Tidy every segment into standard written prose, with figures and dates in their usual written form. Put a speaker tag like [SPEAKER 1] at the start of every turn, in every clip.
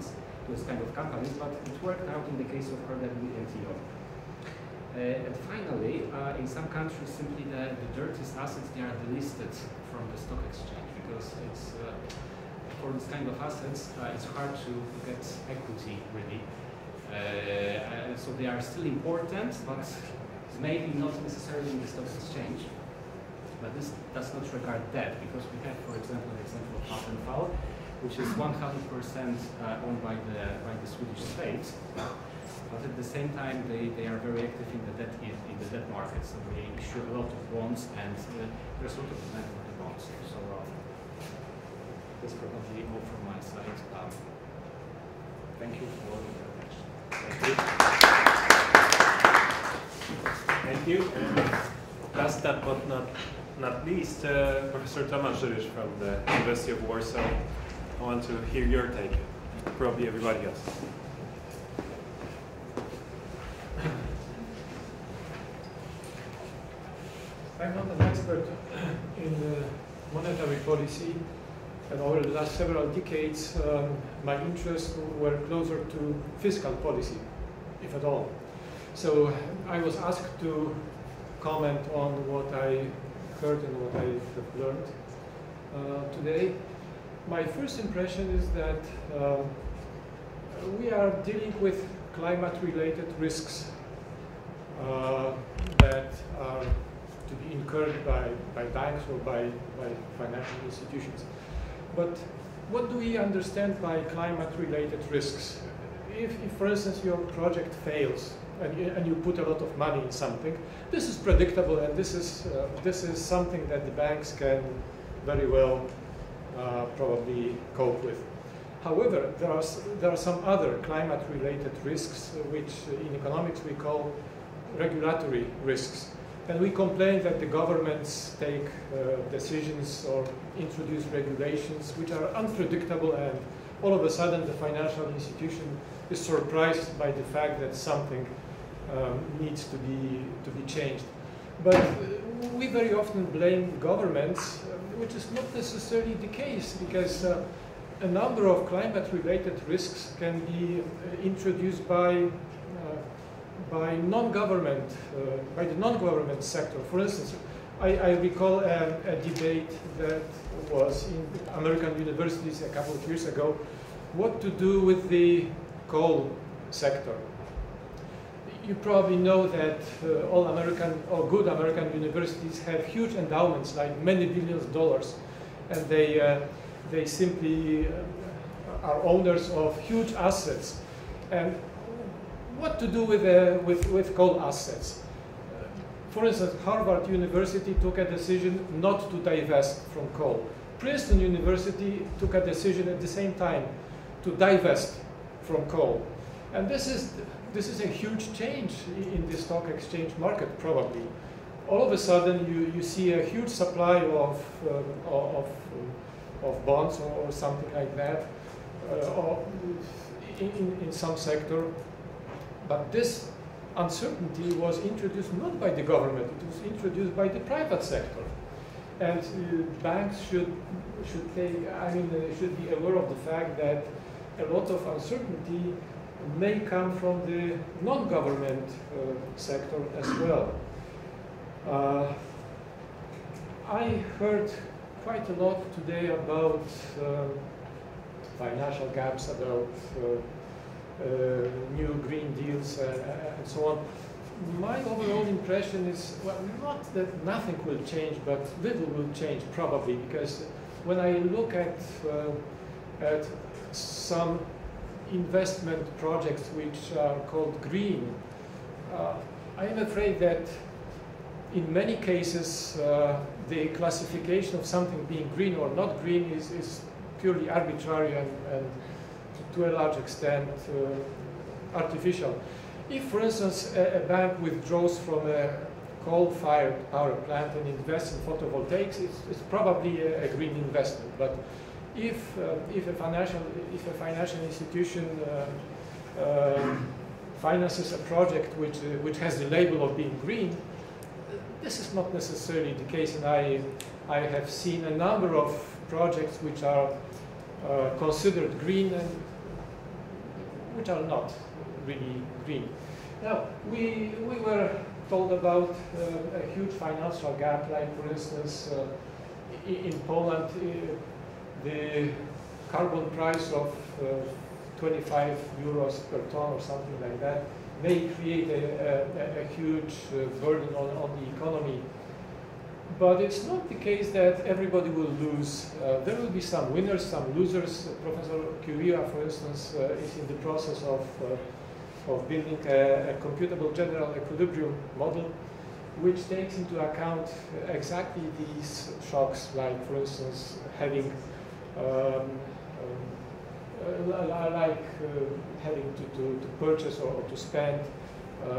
[SPEAKER 1] funds, those kind of companies, but it worked out in the case of RWNTO. And finally, in some countries, simply the dirtiest assets, they are delisted from the stock exchange, because it's, for this kind of assets, it's hard to get equity, really. So they are still important, but maybe not necessarily in the stock exchange. But this does not regard that, because we have, for example, an example of Vattenfall, which is 100% owned by the Swedish state. But at the same time, they are very active in the debt market, so they issue a lot of bonds, and there's a lot of demand for the bonds. So that's probably all from my side. Thank you for your attention.
[SPEAKER 2] Thank you. Last but not least, Professor Tomasz Żyrysz from the University of Warsaw. I want to hear your take, probably everybody else.
[SPEAKER 3] I'm not an expert in monetary policy, and over the last several decades, my interests were closer to fiscal policy, if at all. So I was asked to comment on what I heard and what I have learned today. My first impression is that we are dealing with climate-related risks that are to be incurred by banks or by financial institutions. But what do we understand by climate-related risks? If, for instance, your project fails and you put a lot of money in something, this is predictable, and this is something that the banks can very well probably cope with. However, there are some other climate-related risks, which in economics we call regulatory risks. And we complain that the governments take decisions or introduce regulations which are unpredictable, and all of a sudden the financial institution is surprised by the fact that something needs to be changed. But we very often blame governments, which is not necessarily the case, because a number of climate-related risks can be introduced by the non-government sector. For instance, I recall a debate that was in American universities a couple of years ago, what to do with the coal sector. You probably know that all good American universities have huge endowments, like many billions of dollars, and they simply are owners of huge assets. And what to do with coal assets? For instance, Harvard University took a decision not to divest from coal. Princeton University took a decision at the same time to divest from coal. And this is a huge change in the stock exchange market, probably. All of a sudden, you see a huge supply of bonds or something like that in some sector. But this uncertainty was introduced not by the government, it was introduced by the private sector. And banks should be aware of the fact that a lot of uncertainty may come from the non-government sector as well. I heard quite a lot today about financial gaps, about new green deals and so on. My overall impression is, well, not that nothing will change, but little will change probably, because when I look at some investment projects which are called green, I am afraid that in many cases the classification of something being green or not green is purely arbitrary and to a large extent artificial. If, for instance, a bank withdraws from a coal-fired power plant and invests in photovoltaics, it's probably a green investment. But if a financial institution finances a project which has the label of being green, this is not necessarily the case. And I have seen a number of projects which are considered green, and which are not really green. Now, we were told about a huge financial gap, like for instance, in Poland, the carbon price of 25 euros per ton or something like that may create a huge burden on the economy. But it's not the case that everybody will lose. There will be some winners, some losers. Professor Curia, for instance, is in the process of building a computable general equilibrium model, which takes into account exactly these shocks, like, for instance, having having to purchase or to spend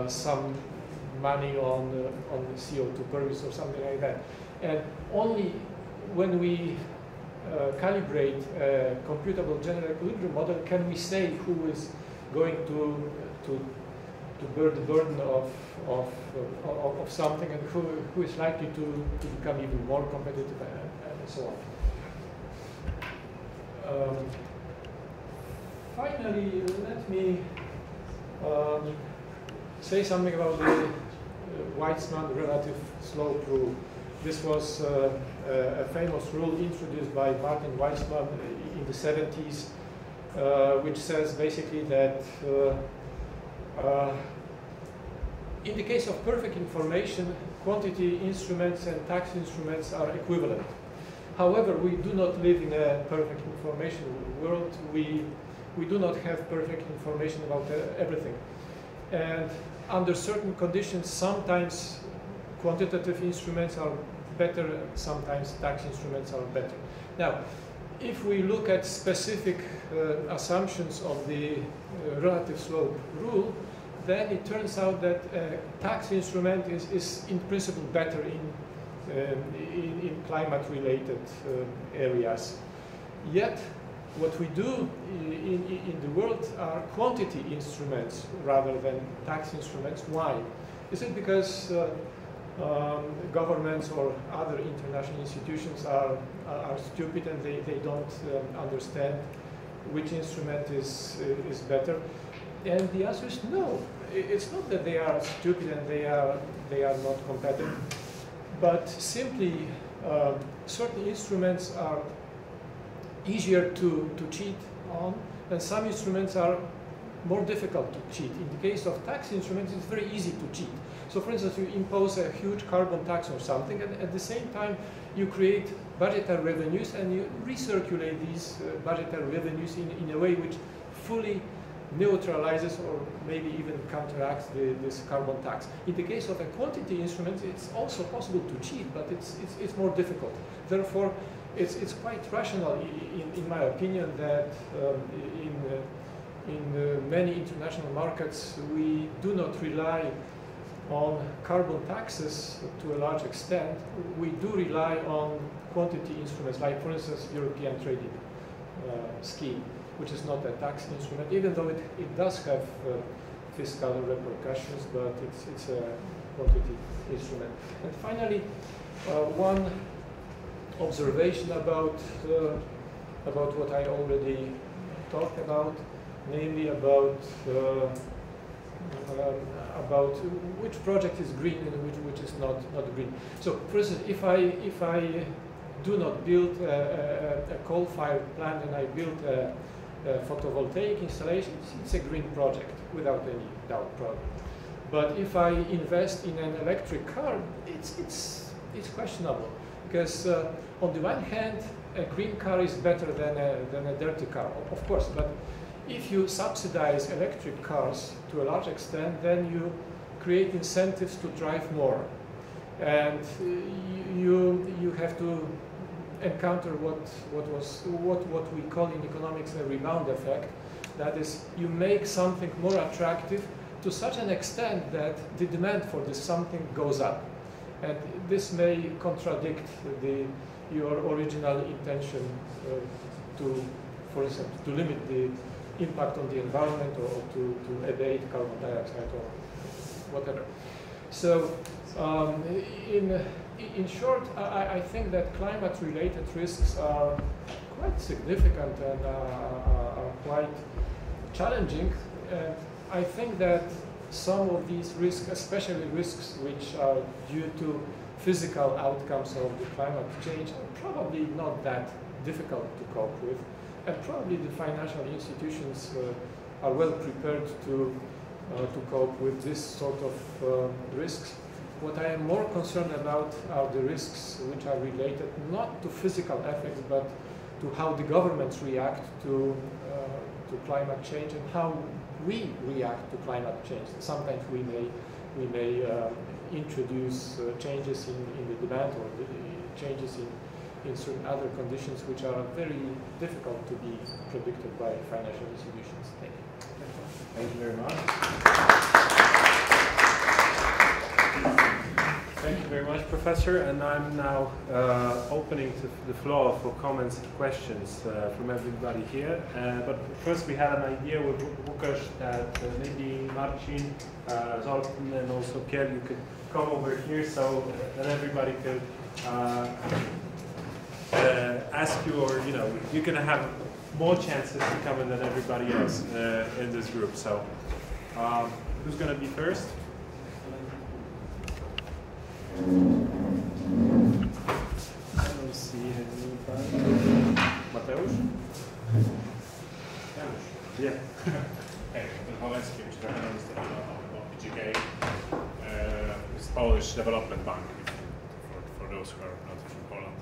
[SPEAKER 3] some money on CO2 permits or something like that. And only when we calibrate a computable general equilibrium model can we say who is going to bear the burden of something and who is likely to become even more competitive and so on. Finally, let me say something about the Weizmann relative slope rule. This was a famous rule introduced by Martin Weizmann in the 70s, which says basically that in the case of perfect information, quantity instruments and tax instruments are equivalent. However, we do not live in a perfect information world. We do not have perfect information about everything. And under certain conditions, sometimes quantitative instruments are better, sometimes tax instruments are better. Now, if we look at specific assumptions of the relative slope rule, then it turns out that a tax instrument is in principle better in climate-related areas. Yet, what we do in the world are quantity instruments rather than tax instruments. Why? Is it because governments or other international institutions are stupid and they don't understand which instrument is better? And the answer is no. It's not that they are stupid and they are not competent, but simply certain instruments are easier to cheat on, and some instruments are more difficult to cheat. In the case of tax instruments, it's very easy to cheat. So for instance, you impose a huge carbon tax or something, and at the same time, you create budgetary revenues, and you recirculate these budgetary revenues in a way which fully neutralizes or maybe even counteracts this carbon tax. In the case of a quantity instrument, it's also possible to cheat, but it's more difficult. Therefore, it's quite rational, in my opinion, that in many international markets we do not rely on carbon taxes to a large extent. We do rely on quantity instruments, like for instance European trading scheme, which is not a tax instrument, even though it does have fiscal repercussions, but it's a quantity instrument. And finally, one observation about what I already talked about, namely about which project is green and which is not green. So, for instance, if I do not build a coal-fired plant and I build a photovoltaic installation, it's a green project without any doubt, probably. But if I invest in an electric car, it's questionable, because on the one hand, a green car is better than a dirty car, of course. But if you subsidize electric cars to a large extent, then you create incentives to drive more, and you have to encounter what we call in economics a rebound effect. That is, you make something more attractive to such an extent that the demand for this something goes up, and this may contradict your original intention to, for instance, to limit the impact on the environment or to abate carbon dioxide or whatever. So, in short, I think that climate-related risks are quite significant and are quite challenging. I think that some of these risks, especially risks which are due to physical outcomes of the climate change, are probably not that difficult to cope with, and probably the financial institutions are well prepared to cope with this sort of risks. What I am more concerned about are the risks which are related not to physical effects, but to how the governments react to climate change and how we react to climate change. Sometimes we may introduce changes in the demand or changes in certain other conditions which are very difficult to be predicted by financial institutions. Thank you.
[SPEAKER 2] Thank you very much. Thank you very much, Professor. And I'm now opening the floor for comments and questions from everybody here. But first, we had an idea with Łukasz that maybe Marcin, Zoltan, and also Pierre, you could come over here so that everybody could ask you, or you're going to have more chances to come in than everybody else in this group. So, who's going to be first? I don't see anybody. Mateusz? Janusz. Yeah.
[SPEAKER 4] Hey, Polski, Minister of PGK, it's Polish Development Bank, for those who are not from Poland.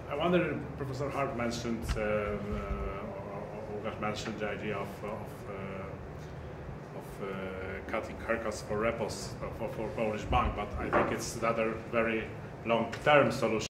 [SPEAKER 4] I wonder, Professor Hart mentioned, or Łukasz mentioned the idea of cutting haircuts for repos for Polish bank, but I think it's rather very long-term solution.